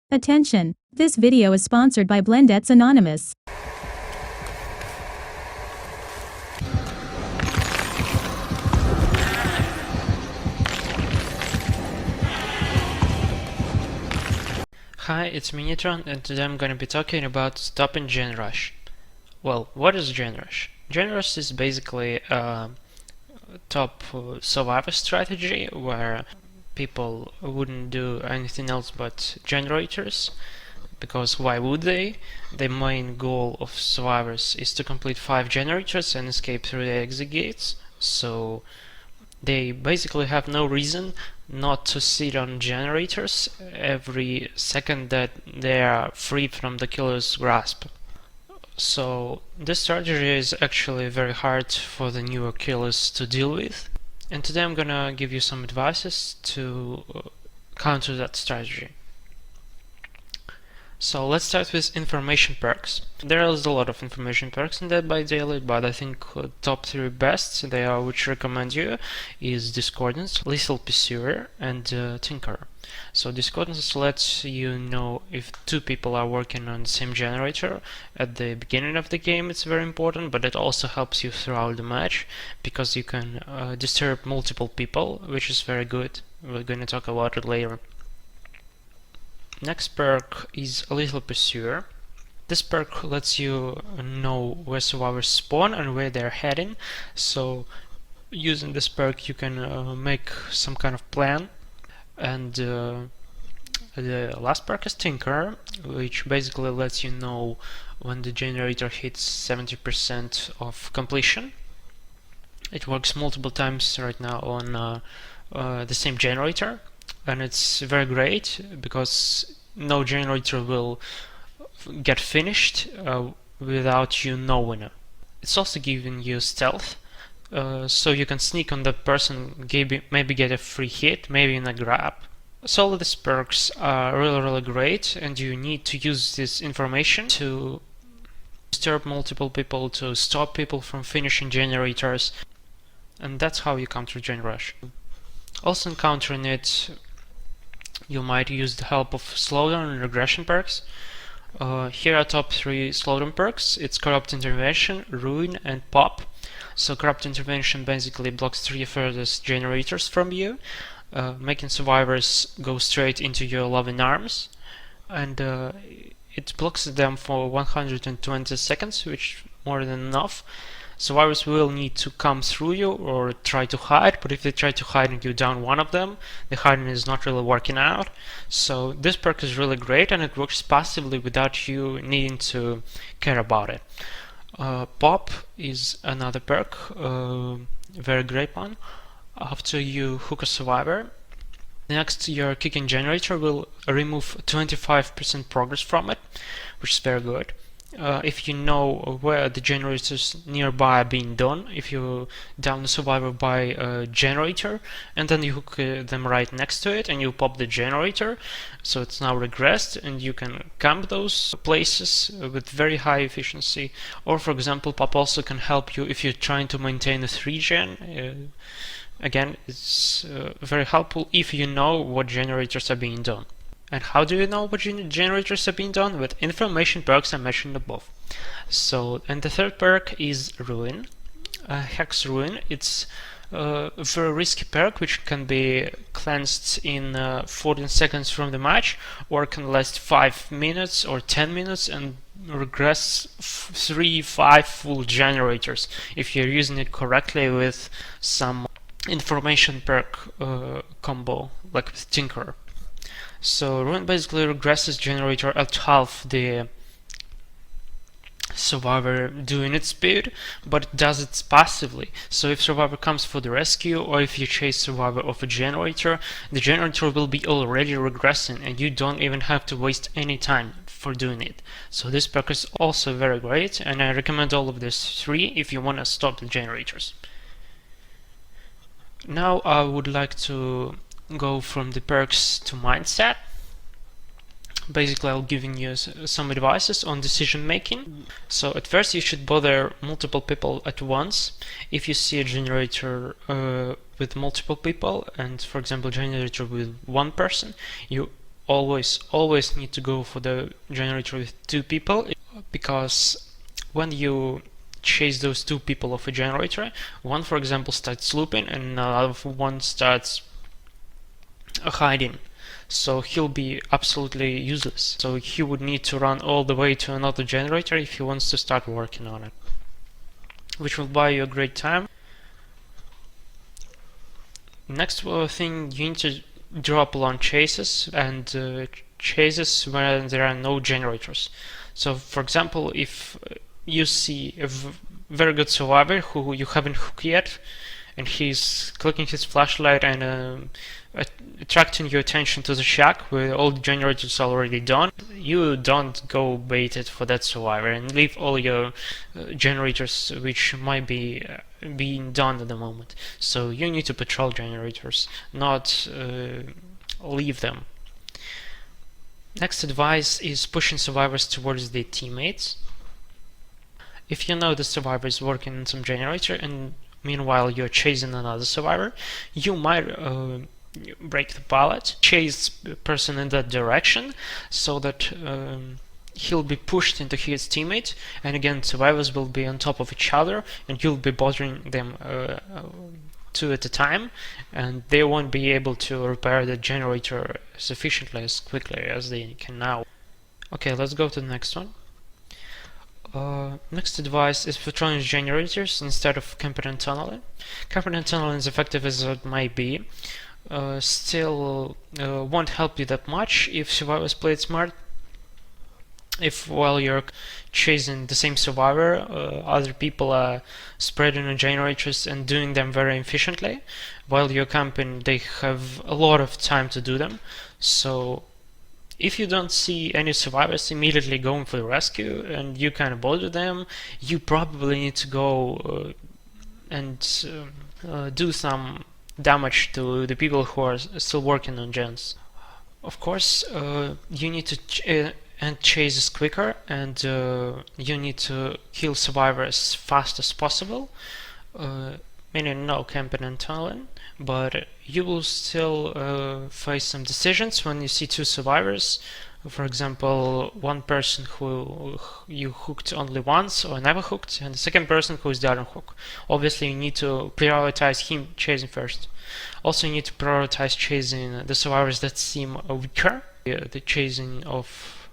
Attention! This video is sponsored by Blendets Anonymous. Hi, it's Minitron, and today I'm going to be talking about stopping genrush. Well, what is genrush? Genrush is basically a top survivor strategy where people wouldn't do anything else but generators, because why would they? The main goal of survivors is to complete 5 generators and escape through the exit gates, so they basically have no reason not to sit on generators every second that they are free from the killer's grasp. So this strategy is actually very hard for the newer killers to deal with, and today I'm gonna give you some advices to counter that strategy. So let's start with information perks. There is a lot of information perks in Dead by Daylight, but I think top 3 best they are which recommend you is Discordance, Lethal Pursuer, and Tinker. So Discordance lets you know if 2 people are working on the same generator at the beginning of the game. It's very important, but it also helps you throughout the match because you can disturb multiple people, which is very good. We're going to talk about it later. Next perk is a Lethal Pursuer. This perk lets you know where survivors spawn and where they're heading, so using this perk you can make some kind of plan. And the last perk is Tinker, which basically lets you know when the generator hits 70% of completion. It works multiple times right now on the same generator, and it's very great because no generator will get finished without you knowing it. It's also giving you stealth, so you can sneak on that person, maybe get a free hit, maybe in a grab. So all of these perks are really great, and you need to use this information to disturb multiple people, to stop people from finishing generators, and that's how you counter genrush. Also in countering it, you might use the help of slowdown and regression perks. Here are top 3 slowdown perks. It's Corrupt Intervention, Ruin, and Pop. So Corrupt Intervention basically blocks 3 furthest generators from you, making survivors go straight into your loving arms, and it blocks them for 120 seconds, which is more than enough. Survivors will need to come through you or try to hide, but if they try to hide and you down one of them, the hiding is not really working out. So this perk is really great, and it works passively without you needing to care about it. Pop is another perk, very great one. After you hook a survivor, next your kicking generator will remove 25% progress from it, which is very good. If you know where the generators nearby are being done, if you down the survivor by a generator and then you hook them right next to it and you pop the generator, so it's now regressed, and you can camp those places with very high efficiency. Or for example, pop also can help you if you're trying to maintain a 3-gen. Again, it's very helpful if you know what generators are being done. And how do you know what generators are being done? With information perks I mentioned above. So, and the third perk is Ruin, Hex Ruin. It's a very risky perk which can be cleansed in 14 seconds from the match, or can last 5 minutes or 10 minutes and regress 3-5 full generators if you're using it correctly with some information perk combo like with Tinker. So Ruin basically regresses generator at half the survivor doing its speed, but it does it passively. So if survivor comes for the rescue, or if you chase survivor off a generator, the generator will be already regressing and you don't even have to waste any time for doing it. So this perk is also very great, and I recommend all of these 3 if you want to stop the generators. Now I would like to go from the perks to mindset. Basically, I'll giving you some advices on decision making. So at first you should bother multiple people at once. If you see a generator with multiple people, and for example generator with 1 person, you always need to go for the generator with 2 people, because when you chase those 2 people of a generator, one for example starts looping and another one starts hiding, so he'll be absolutely useless. So he would need to run all the way to another generator if he wants to start working on it, which will buy you a great time. Next thing, you need to drop long chases and chases where there are no generators. So for example, if you see a very good survivor who you haven't hooked yet, and he's clicking his flashlight and attracting your attention to the shack where all the generators are already done, you don't go bait it for that survivor and leave all your generators which might be being done at the moment. So you need to patrol generators, not leave them. Next advice is pushing survivors towards their teammates. If you know the survivor is working on some generator and meanwhile you're chasing another survivor, you might break the pallet, chase the person in that direction so that he'll be pushed into his teammate, and again survivors will be on top of each other and you'll be bothering them 2 at a time, and they won't be able to repair the generator sufficiently as quickly as they can now. Okay, let's go to the next one. Next advice is patrolling generators instead of camping and tunneling. Camping and tunneling, as effective as it might be, still won't help you that much if survivors play it smart. If while you're chasing the same survivor, other people are spreading on generators and doing them very efficiently, while you're camping they have a lot of time to do them. So if you don't see any survivors immediately going for the rescue and you kind of bother them, you probably need to go and do some damage to the people who are still working on gens. Of course, you need to end chases quicker, and you need to kill survivors as fast as possible, meaning no camping and tunneling, but you will still face some decisions when you see 2 survivors. For example, one person who you hooked only once or never hooked, and the second person who is the other hook. Obviously you need to prioritize him chasing first. Also you need to prioritize chasing the survivors that seem weaker. The chasing of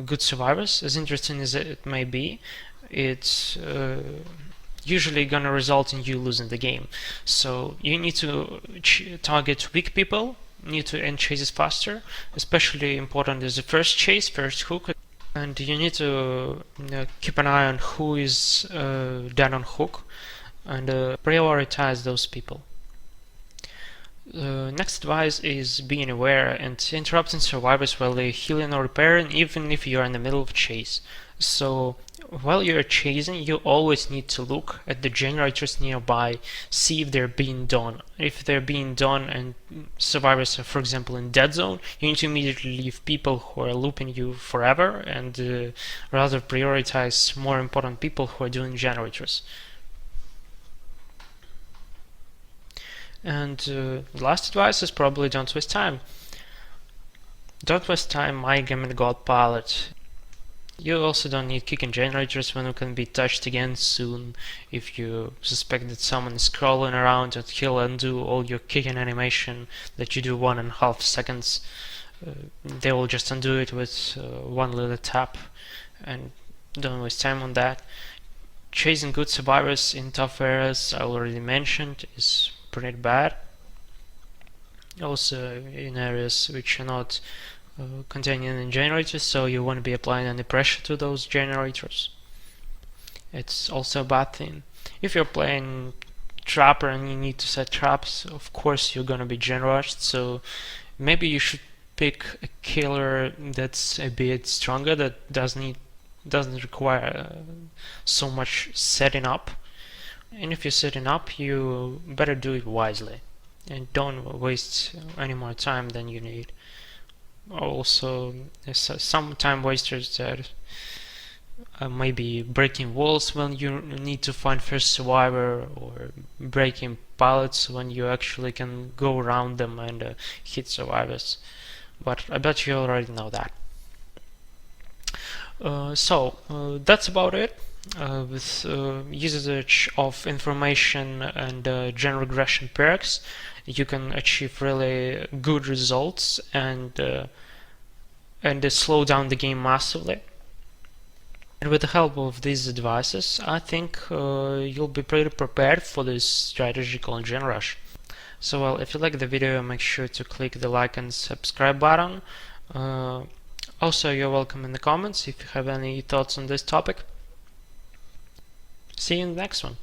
good survivors, as interesting as it may be, it's usually gonna result in you losing the game. So you need to target weak people, need to end chases faster. Especially important is the first chase, first hook, and you need to keep an eye on who is dead on hook and prioritize those people. Next advice is being aware and interrupting survivors while they're healing or repairing, even if you're in the middle of a chase. So while you're chasing, you always need to look at the generators nearby, see if they're being done. If they're being done and survivors are, for example, in dead zone, you need to immediately leave people who are looping you forever and rather prioritize more important people who are doing generators. And the last advice is probably don't waste time. Don't waste time my game and god palette. You also don't need kicking generators when you can be touched again soon. If you suspect that someone is crawling around, and he'll undo all your kicking animation that you do 1.5 seconds. They will just undo it with one little tap, and don't waste time on that. Chasing good survivors in tough areas, I already mentioned, is pretty bad. Also in areas which are not containing any generators, so you won't be applying any pressure to those generators. It's also a bad thing. If you're playing trapper and you need to set traps, of course you're gonna be genrushed, so maybe you should pick a killer that's a bit stronger, that doesn't require so much setting up. And if you're setting up, you better do it wisely and don't waste any more time than you need. Also, there's some time wasters that maybe breaking walls when you need to find first survivor, or breaking pallets when you actually can go around them and hit survivors. but I bet you already know that. That's about it. With usage of information and gen regression perks, you can achieve really good results and slow down the game massively. And with the help of these advices, I think you'll be pretty prepared for this strategy called genrush. So well, if you like the video, make sure to click the like and subscribe button. Also, you're welcome in the comments if you have any thoughts on this topic. See you in the next one.